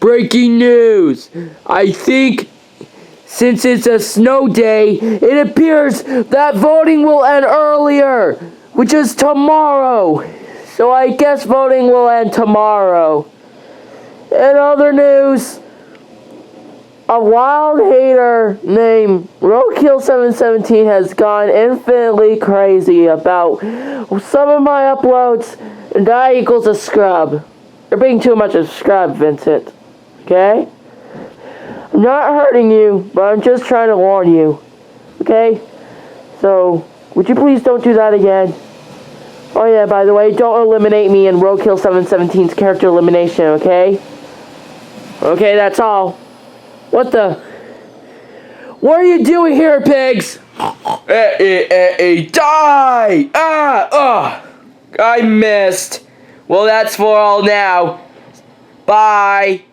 Breaking news! I think since it's a snow day, it appears that voting will end earlier, which is tomorrow. So I guess voting will end tomorrow. In other news, a wild hater named Roadkill717 has gone infinitely crazy about some of my uploads, and that equals a scrub. You're being too much of a scrub, Vincent. Okay? I'm not hurting you, but I'm just trying to warn you. Okay? So, would you please don't do that again? Oh yeah, by the way, don't eliminate me in Roadkill717's character elimination, okay? Okay, that's all. What the? What are you doing here, pigs? Die! I missed. Well, that's for all now. Bye.